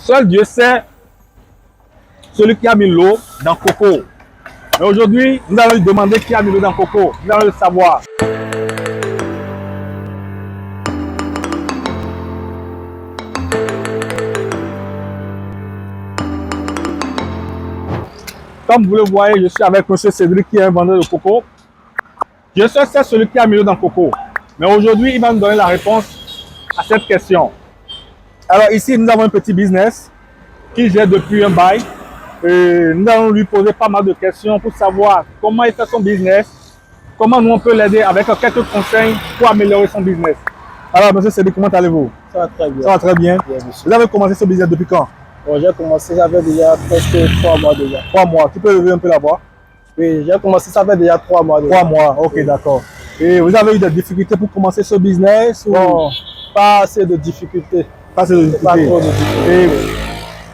Seul Dieu sait celui qui a mis l'eau dans Coco. Mais aujourd'hui, nous allons lui demander qui a mis l'eau dans Coco. Nous allons le savoir. Comme vous le voyez, je suis avec M. Cédric qui est un vendeur de coco. Dieu seul sait celui qui a mis l'eau dans Coco. Mais aujourd'hui, il va nous donner la réponse à cette question. Alors ici, nous avons un petit business qu'il gère depuis un bail. Et nous allons lui poser pas mal de questions pour savoir comment il fait son business, comment nous on peut l'aider avec quelques conseils pour améliorer son business. Alors, monsieur Cédric, comment allez-vous? Ça va très bien. Ça va très bien. Vous avez commencé ce business depuis quand? Bon, j'ai commencé, ça fait déjà presque 3 mois déjà. 3 mois. Tu peux lever un peu la voix? Oui, j'ai commencé, ça fait déjà 3 mois déjà. 3 mois, ok, oui. D'accord. Et vous avez eu des difficultés pour commencer ce business? Bon, pas assez de difficultés. Pas assez de difficultés. Pas trop de difficultés. Et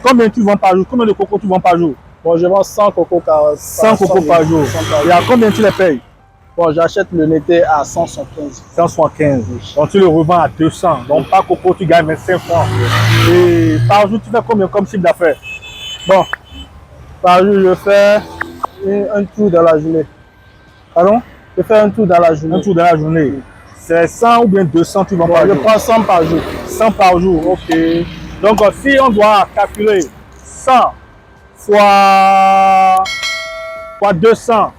combien tu vends par jour? Combien de coco tu vends par jour? Bon, je vends 100 cocos 100 cocos par jour. Et à combien tu les payes? Bon, j'achète le netté à 175. 175. Donc tu le revends à 200. Donc par coco, tu gagnes 25 francs. Et par jour, tu fais combien comme chiffre d'affaires? Bon, par jour, je fais un tour dans la journée. Pardon? Je fais un tour dans la journée. Un tour dans la journée. C'est 100 ou bien 200 tu vends par jour? Je prends 100 par jour. 100 par jour, ok. Donc si on doit calculer 100 fois 200,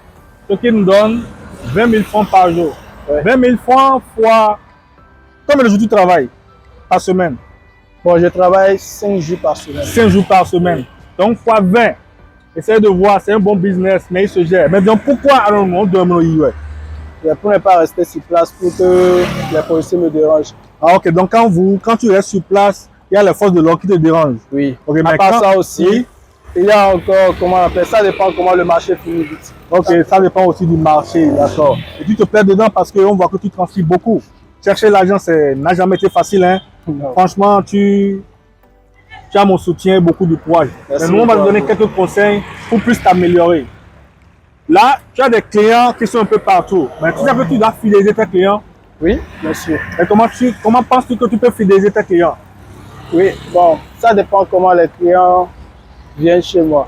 ce qui nous donne 20 000 francs par jour. Ouais. 20 000 francs fois... Combien de jours tu travailles par semaine? Bon, je travaille 5 jours par semaine. 5 jours par semaine. Donc fois 20. Essayez de voir, c'est un bon business, mais il se gère. Mais donc pourquoi allons-nous demander? Pour ne pas rester sur place pour que les policiers me dérangent. Ah ok, donc quand tu restes sur place, il y a les forces de l'ordre qui te dérangent. Oui. Okay, à part ça aussi, oui, il y a encore, comment on appelle ça, dépend comment le marché finit vite. Ok, ça dépend aussi du marché, d'accord. Et tu te perds dedans parce qu'on voit que tu transpires beaucoup. Chercher l'argent, n'a jamais été facile, hein. Franchement, tu as mon soutien, beaucoup de courage. Mais nous, on va te donner quelques conseils pour plus t'améliorer. Là, tu as des clients qui sont un peu partout. Mais tu sais que tu dois fidéliser tes clients. Oui, bien sûr. Et comment penses-tu que tu peux fidéliser tes clients? Oui, bon, ça dépend comment les clients viennent chez moi.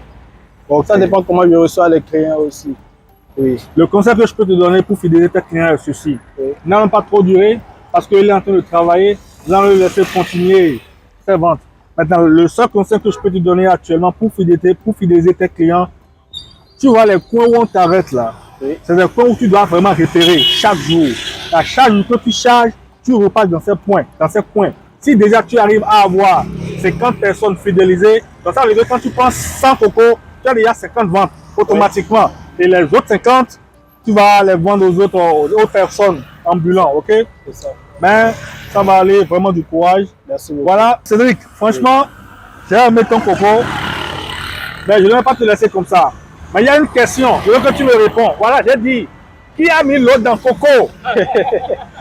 Okay. Ça dépend comment je reçois les clients aussi. Oui. Le conseil que je peux te donner pour fidéliser tes clients est ceci. Oui. N'allons pas trop durer parce qu'il est en train de travailler. Nous allons le laisser continuer ses ventes. Maintenant, le seul conseil que je peux te donner actuellement pour fidéliser tes clients, tu vois les coins où on t'arrête là. Oui. C'est des coins où tu dois vraiment repérer chaque jour. À chaque jour que tu charges, tu repasses dans ces points, dans ces coins. Si déjà tu arrives à avoir 50 personnes fidélisées, donc ça veut dire que quand tu prends 100 cocos, tu as déjà 50 ventes automatiquement. Oui. Et les autres 50, tu vas les vendre aux autres personnes ambulantes, ok? C'est ça. Mais ça va aller, vraiment du courage. Merci beaucoup. Voilà, Cédric, franchement, j'ai aimé ton coco, mais je ne vais pas te laisser comme ça. Mais il y a une question, je veux que tu me réponds. Voilà, j'ai dit, qui a mis l'eau dans Coco?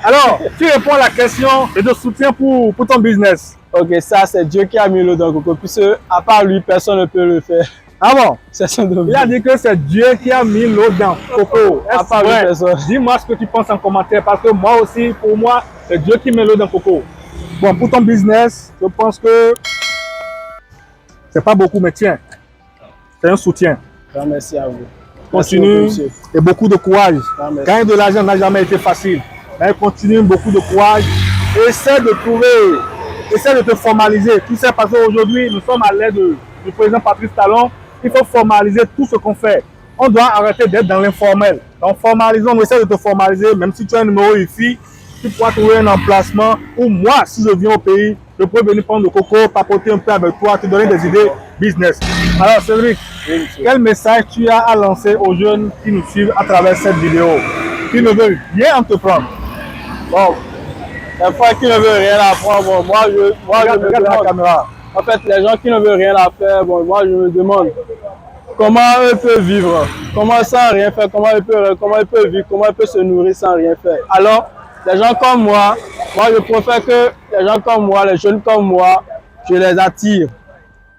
Alors, tu réponds à la question et te soutiens pour ton business. Ok, ça c'est Dieu qui a mis l'eau dans Coco, puisque à part lui, personne ne peut le faire. Ah bon? C'est son domaine. Il a dit que c'est Dieu qui a mis l'eau dans Coco. À part lui, personne. Dis-moi ce que tu penses en commentaire, parce que moi aussi, pour moi, c'est Dieu qui met l'eau dans Coco. Bon, pour ton business, je pense que c'est pas beaucoup, mais tiens, c'est un soutien. Merci à vous. Continue et beaucoup de courage. Gagner de l'argent n'a jamais été facile. Mais continue, beaucoup de courage. Essaie de te formaliser. Tu sais, parce qu'aujourd'hui, nous sommes à l'aide du président Patrice Talon. Il faut formaliser tout ce qu'on fait. On doit arrêter d'être dans l'informel. Donc, formalisons, essaie de te formaliser. Même si tu as un numéro IFI, tu pourras trouver un emplacement où moi, si je viens au pays, je peux venir prendre le coco, papoter un peu avec toi, te donner des idées business. Alors, Cédric, quel message tu as à lancer aux jeunes qui nous suivent à travers cette vidéo, qui ne veulent rien entreprendre? Bon, les fois qui ne veulent rien apprendre, bon, moi je me demande, la caméra. En fait, les gens qui ne veulent rien faire, bon, moi je me demande comment eux peuvent vivre, comment sans rien faire, comment ils peuvent vivre, comment ils peuvent se nourrir sans rien faire. Alors, les gens comme moi je préfère que les gens comme moi, les jeunes comme moi, je les attire.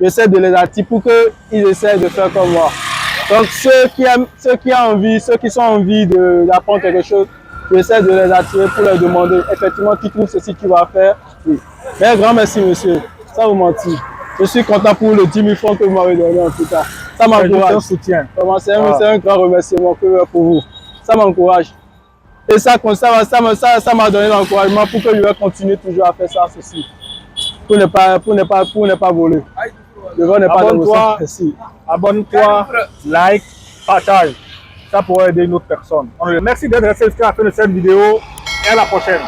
J'essaie de les attirer pour qu'ils essaient de faire comme moi. Donc ceux qui sont en envie d'apprendre quelque chose, j'essaie de les attirer pour leur demander effectivement qui trouve ceci qu'il va faire. Oui. Mais un grand merci monsieur, sans vous mentir. Je suis content pour les 10 000 francs que vous m'avez donné en tout cas. Ça C'est juste un m'encourage. soutien. Vraiment, c'est Ah. un grand remerciement pour vous. Ça m'encourage. Et ça m'a donné l'encouragement pour que je vais continuer toujours à faire ça, ceci. Pour ne pas voler. Le vol n'est pas Abonne-toi, merci. abonne-toi, like, partage. Ça pourrait aider une autre personne. Merci d'être resté jusqu'à la fin de cette vidéo et à la prochaine.